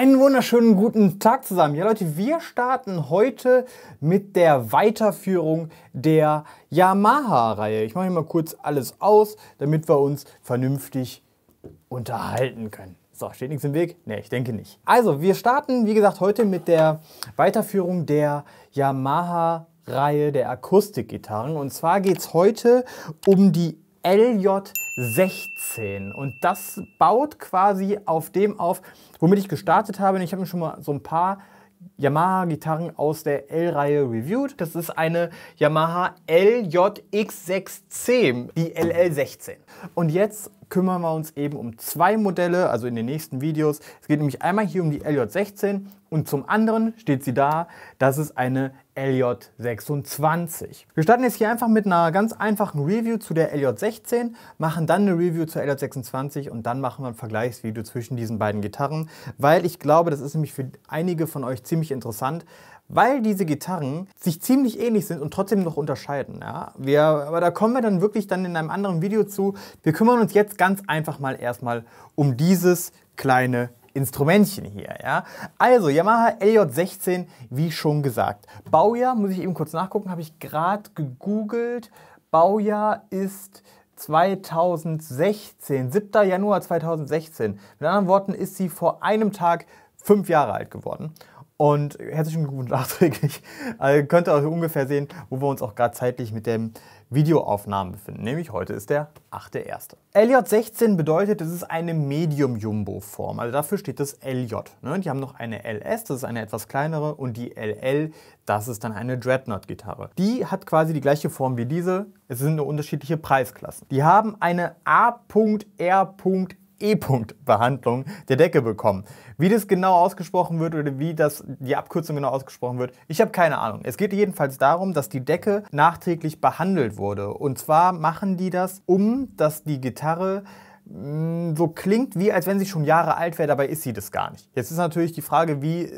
Einen wunderschönen guten Tag zusammen. Ja Leute, wir starten heute mit der Weiterführung der Yamaha-Reihe. Ich mache hier mal kurz alles aus, damit wir uns vernünftig unterhalten können. So, steht nichts im Weg? Ne, ich denke nicht. Also, wir starten, wie gesagt, heute mit der Weiterführung der Yamaha-Reihe der Akustikgitarren. Und zwar geht es heute um die LJ16 und das baut quasi auf dem auf, womit ich gestartet habe. Ich habe mir schon mal so ein paar Yamaha-Gitarren aus der L-Reihe reviewed. Das ist eine Yamaha LJX6C, die LL16. Und jetzt kümmern wir uns eben um zwei Modelle, also in den nächsten Videos. Es geht nämlich einmal hier um die LJ16 und zum anderen steht sie da, das ist eine LJ26. Wir starten jetzt hier einfach mit einer ganz einfachen Review zu der LJ16, machen dann eine Review zur LJ26 und dann machen wir ein Vergleichsvideo zwischen diesen beiden Gitarren, weil ich glaube, das ist nämlich für einige von euch ziemlich interessant, weil diese Gitarren sich ziemlich ähnlich sind und trotzdem noch unterscheiden. Ja? Aber da kommen wir dann wirklich dann in einem anderen Video zu. Wir kümmern uns jetzt ganz einfach mal erstmal um dieses kleine Instrumentchen hier. Ja? Also Yamaha LJ16, wie schon gesagt. Baujahr, muss ich eben kurz nachgucken, habe ich gerade gegoogelt. Baujahr ist 2016, 7. Januar 2016. Mit anderen Worten ist sie vor einem Tag 5 Jahre alt geworden. Und herzlichen Glückwunsch nachträglich. Also könnt ihr auch ungefähr sehen, wo wir uns auch gerade zeitlich mit den Videoaufnahmen befinden. Nämlich heute ist der 8.1. LJ16 bedeutet, es ist eine Medium-Jumbo-Form. Also dafür steht das LJ. Ne? Die haben noch eine LS, das ist eine etwas kleinere. Und die LL, das ist dann eine Dreadnought-Gitarre. Die hat quasi die gleiche Form wie diese. Es sind nur unterschiedliche Preisklassen. Die haben eine A.R.E.Behandlung der Decke bekommen. Wie das genau ausgesprochen wird oder wie die Abkürzung genau ausgesprochen wird, ich habe keine Ahnung. Es geht jedenfalls darum, dass die Decke nachträglich behandelt wurde. Und zwar machen die das, dass die Gitarre so klingt, wie als wenn sie schon Jahre alt wäre, dabei ist sie das gar nicht. Jetzt ist natürlich die Frage, wie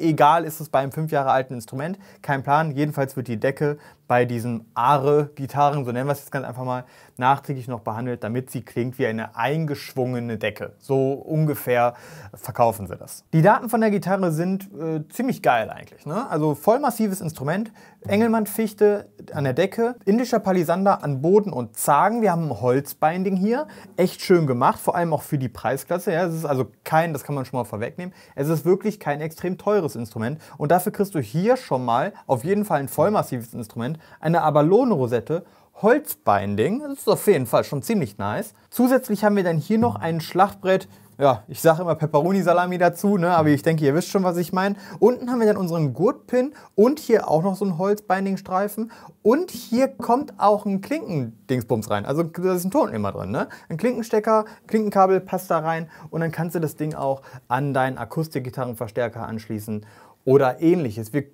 egal ist es bei einem 5 Jahre alten Instrument? Kein Plan. Jedenfalls wird die Decke bei diesen Are-Gitarren, so nennen wir es jetzt ganz einfach mal, nachträglich noch behandelt, damit sie klingt wie eine eingeschwungene Decke. So ungefähr verkaufen sie das. Die Daten von der Gitarre sind ziemlich geil eigentlich. Ne? Also vollmassives Instrument, Engelmann-Fichte an der Decke, indischer Palisander an Boden und Zagen. Wir haben ein Holzbinding hier, echt schön gemacht, vor allem auch für die Preisklasse. Ja? Es ist also das kann man schon mal vorwegnehmen, es ist wirklich kein extrem teures Instrument und dafür kriegst du hier schon mal auf jeden Fall ein vollmassives Instrument, eine Abalone-Rosette, Holzbinding, das ist auf jeden Fall schon ziemlich nice. Zusätzlich haben wir dann hier noch ein Schlachtbrett, ja, ich sage immer Pepperoni-Salami dazu, ne? Aber ich denke, ihr wisst schon, was ich meine. Unten haben wir dann unseren Gurtpin und hier auch noch so ein Holzbinding-Streifen. Und hier kommt auch ein Klinkendingsbums rein. Also da ist ein Tonnenimmer drin, ne? Ein Klinkenstecker, Klinkenkabel passt da rein und dann kannst du das Ding auch an deinen Akustikgitarrenverstärker anschließen oder ähnliches. Wir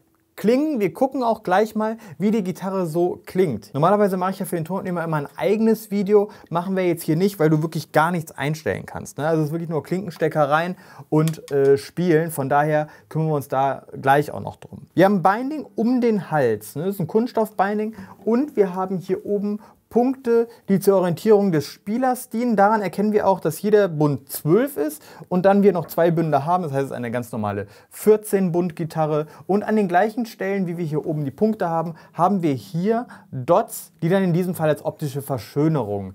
gucken auch gleich mal, wie die Gitarre so klingt. Normalerweise mache ich ja für den Tonnenimmer immer ein eigenes Video. Machen wir jetzt hier nicht, weil du wirklich gar nichts einstellen kannst. Ne? Also es ist wirklich nur Klinkenstecker rein und spielen. Von daher kümmern wir uns da gleich auch noch drum. Wir haben ein Binding um den Hals. Ne? Das ist ein Kunststoffbinding. Und wir haben hier oben Punkte, die zur Orientierung des Spielers dienen. Daran erkennen wir auch, dass jeder Bund 12 ist und dann wir noch 2 Bünde haben. Das heißt, es ist eine ganz normale 14-Bund-Gitarre. Und an den gleichen Stellen, wie wir hier oben die Punkte haben, haben wir hier Dots, die dann in diesem Fall als optische Verschönerung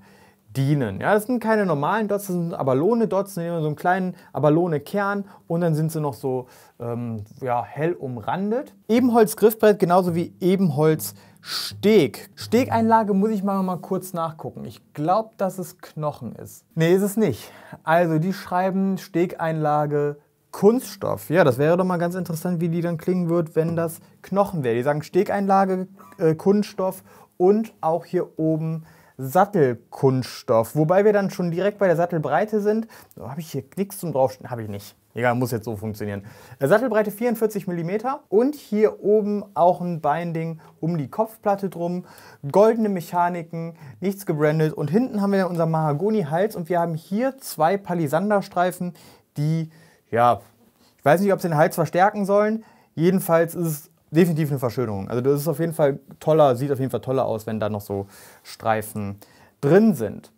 dienen. Ja, das sind keine normalen Dots, das sind Abalone-Dots, so einen kleinen Abalone-Kern und dann sind sie noch so hell umrandet. Ebenholz-Griffbrett genauso wie Ebenholz-Steg. Stegeinlage muss ich mal kurz nachgucken. Ich glaube, dass es Knochen ist. Nee, ist es nicht. Also die schreiben Stegeinlage Kunststoff. Ja, das wäre doch mal ganz interessant, wie die dann klingen wird, wenn das Knochen wäre. Die sagen Stegeinlage Kunststoff und auch hier oben Sattelkunststoff, wobei wir dann schon direkt bei der Sattelbreite sind. Habe ich hier nichts zum draufstehen? Habe ich nicht. Egal, muss jetzt so funktionieren. Sattelbreite 44 mm und hier oben auch ein Binding um die Kopfplatte drum. Goldene Mechaniken, nichts gebrandet. Und hinten haben wir unser Mahagoni-Hals und wir haben hier 2 Palisanderstreifen, die, ja, ich weiß nicht, ob sie den Hals verstärken sollen. Jedenfalls ist es definitiv eine Verschönerung. Also das ist auf jeden Fall toller, sieht auf jeden Fall toller aus, wenn da noch so Streifen drin sind.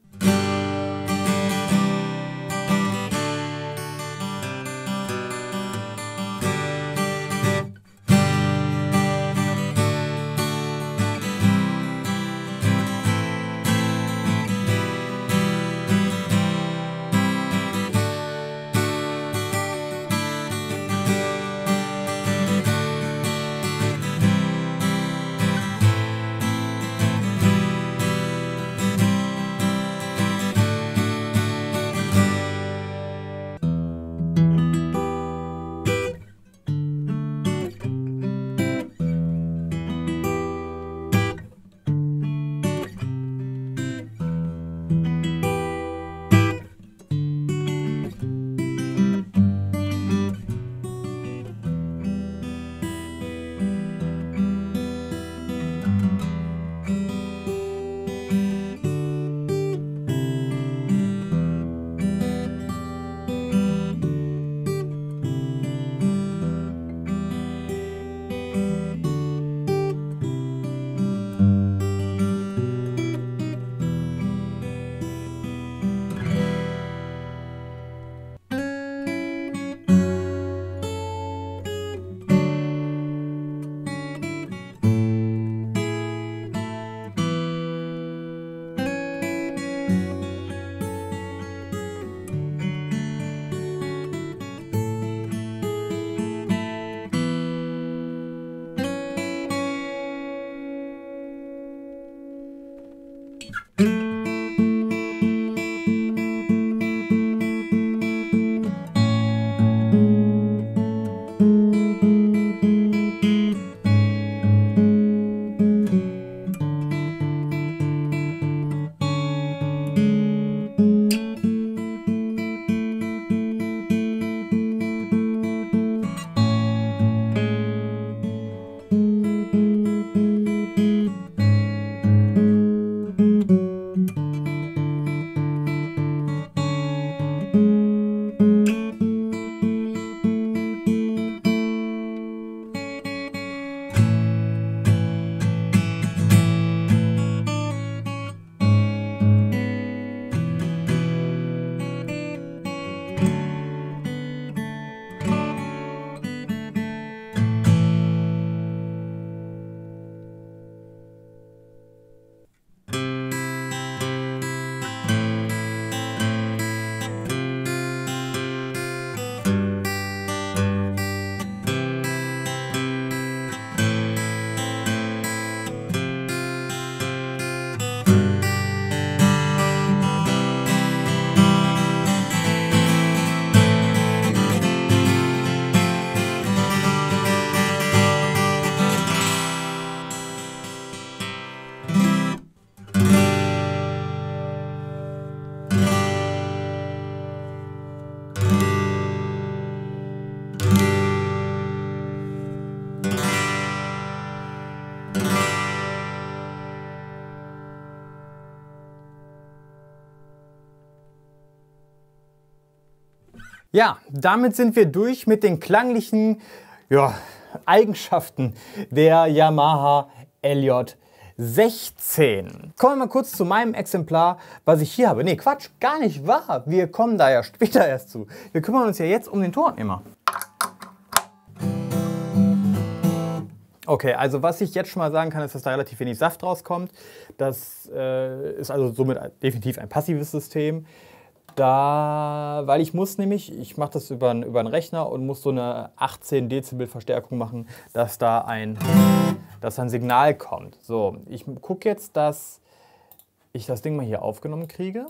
Ja, damit sind wir durch mit den klanglichen Eigenschaften der Yamaha LJ16. Kommen wir mal kurz zu meinem Exemplar, was ich hier habe. Nee, Quatsch, gar nicht wahr. Wir kommen da ja später erst zu. Wir kümmern uns ja jetzt um den Tonabnehmer. Okay, also was ich jetzt schon mal sagen kann, ist, dass da relativ wenig Saft rauskommt. Das ist also somit definitiv ein passives System. Weil ich mache das über einen Rechner und muss so eine 18 Dezibel Verstärkung machen, dass da ein Signal kommt. So, ich gucke jetzt, dass ich das Ding mal hier aufgenommen kriege.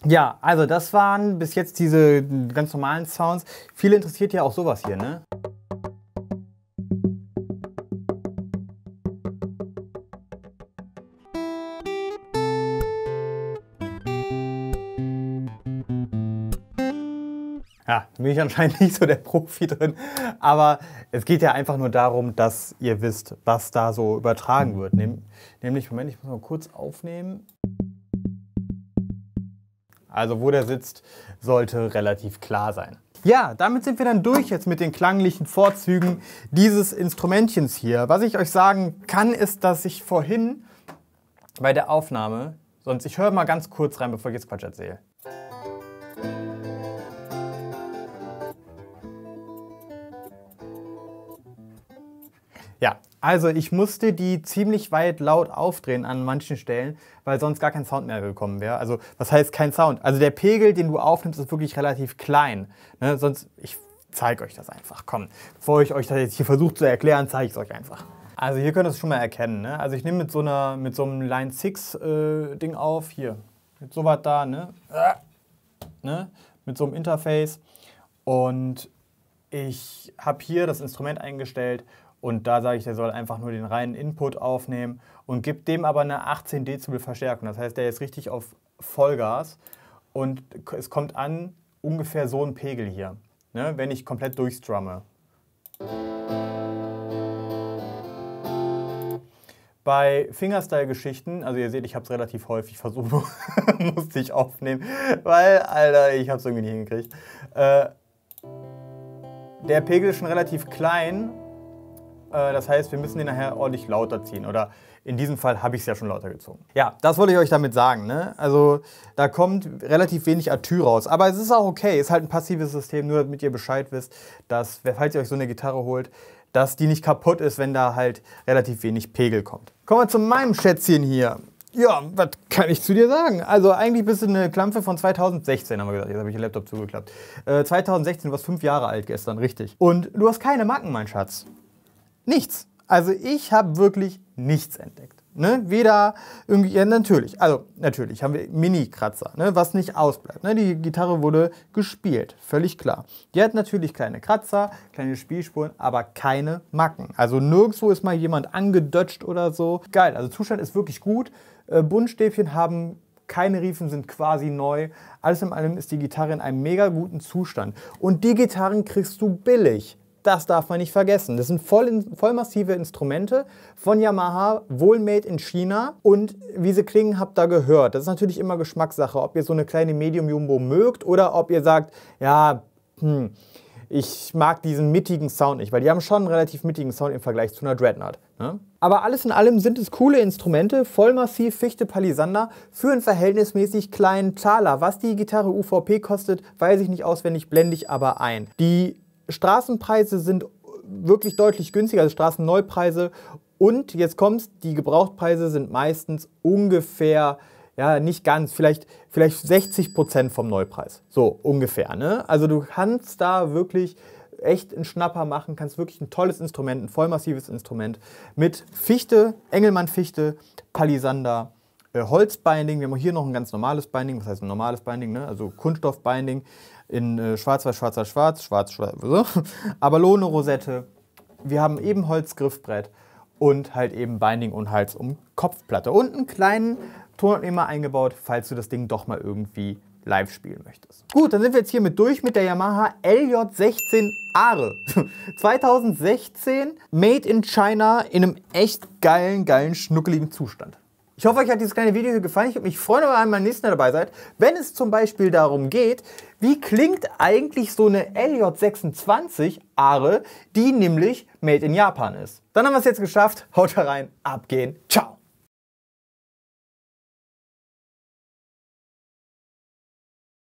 Ja, also das waren bis jetzt diese ganz normalen Sounds. Viele interessiert ja auch sowas hier, ne? Ja, bin ich anscheinend nicht so der Profi drin, aber es geht ja einfach nur darum, dass ihr wisst, was da so übertragen wird. Nämlich, Moment, ich muss mal kurz aufnehmen. Also wo der sitzt, sollte relativ klar sein. Ja, damit sind wir dann durch jetzt mit den klanglichen Vorzügen dieses Instrumentchens hier. Was ich euch sagen kann, ist, dass ich vorhin bei der Aufnahme, ich höre mal ganz kurz rein, bevor ich jetzt Quatsch erzähle. Ja, also ich musste die ziemlich weit laut aufdrehen an manchen Stellen, weil sonst gar kein Sound mehr gekommen wäre. Also was heißt kein Sound? Also der Pegel, den du aufnimmst, ist wirklich relativ klein. Ne? Ich zeige euch das einfach. Komm, bevor ich euch das jetzt hier versuche zu erklären, zeige ich es euch einfach. Also hier könnt ihr es schon mal erkennen. Ne? Also ich nehme mit so einem Line 6 Ding auf, hier, mit sowas da, ne? Mit so einem Interface. Und ich habe hier das Instrument eingestellt. Und da sage ich, der soll einfach nur den reinen Input aufnehmen und gibt dem aber eine 18 Dezibel Verstärkung. Das heißt, der ist richtig auf Vollgas und es kommt an ungefähr so ein Pegel hier, ne, wenn ich komplett durchstrumme. Bei Fingerstyle-Geschichten, also ihr seht, ich habe es relativ häufig versucht, musste ich aufnehmen, weil, Alter, ich habe es irgendwie nicht hingekriegt. Der Pegel ist schon relativ klein. Das heißt, wir müssen den nachher ordentlich lauter ziehen. Oder in diesem Fall habe ich es ja schon lauter gezogen. Ja, das wollte ich euch damit sagen. Ne? Also da kommt relativ wenig Atü raus. Aber es ist auch okay. Ist halt ein passives System, nur damit ihr Bescheid wisst, dass, falls ihr euch so eine Gitarre holt, dass die nicht kaputt ist, wenn da halt relativ wenig Pegel kommt. Kommen wir zu meinem Schätzchen hier. Ja, was kann ich zu dir sagen? Also eigentlich bist du eine Klampfe von 2016, haben wir gesagt. Jetzt habe ich den Laptop zugeklappt. 2016, du warst 5 Jahre alt gestern, richtig. Und du hast keine Macken, mein Schatz. Nichts. Also ich habe wirklich nichts entdeckt. Ne? Weder irgendwie, ja natürlich haben wir Mini-Kratzer, ne? Was nicht ausbleibt. Ne? Die Gitarre wurde gespielt, völlig klar. Die hat natürlich kleine Kratzer, kleine Spielspuren, aber keine Macken. Also nirgendwo ist mal jemand angedutscht oder so. Geil, also Zustand ist wirklich gut. Buntstäbchen haben keine Riefen, sind quasi neu. Alles in allem ist die Gitarre in einem mega guten Zustand. Und die Gitarren kriegst du billig. Das darf man nicht vergessen. Das sind voll massive Instrumente von Yamaha, wohl made in China. Und wie sie klingen, habt ihr gehört. Das ist natürlich immer Geschmackssache, ob ihr so eine kleine Medium Jumbo mögt oder ob ihr sagt, ja, ich mag diesen mittigen Sound nicht, weil die haben schon einen relativ mittigen Sound im Vergleich zu einer Dreadnought. Ne? Aber alles in allem sind es coole Instrumente, vollmassiv Fichte Palisander für einen verhältnismäßig kleinen Taler. Was die Gitarre UVP kostet, weiß ich nicht auswendig, blende ich aber ein. Die Straßenpreise sind wirklich deutlich günstiger, also Straßenneupreise. Und jetzt kommt's, die Gebrauchtpreise sind meistens ungefähr, ja, nicht ganz, vielleicht 60% vom Neupreis. So ungefähr, ne? Also du kannst da wirklich echt einen Schnapper machen, kannst wirklich ein tolles Instrument, ein vollmassives Instrument mit Fichte, Engelmann-Fichte, Palisander, Holzbinding. Wir haben hier noch ein ganz normales Binding, was heißt ein normales Binding, ne? Also Kunststoffbinding in schwarz-weiß, schwarz-weiß-schwarz, schwarz-schwarz, so. Abalone-Rosette. Wir haben eben Holzgriffbrett und halt eben Binding und Hals um Kopfplatte. Und einen kleinen Tonabnehmer eingebaut, falls du das Ding doch mal irgendwie live spielen möchtest. Gut, dann sind wir jetzt hiermit durch mit der Yamaha LJ16 Are. 2016, made in China, in einem echt geilen, schnuckeligen Zustand. Ich hoffe, euch hat dieses kleine Video hier gefallen. Ich würde mich freuen, wenn ihr beim nächsten Mal dabei seid. Wenn es zum Beispiel darum geht, wie klingt eigentlich so eine LJ26 Are, die nämlich made in Japan ist. Dann haben wir es jetzt geschafft. Haut rein, abgehen, ciao.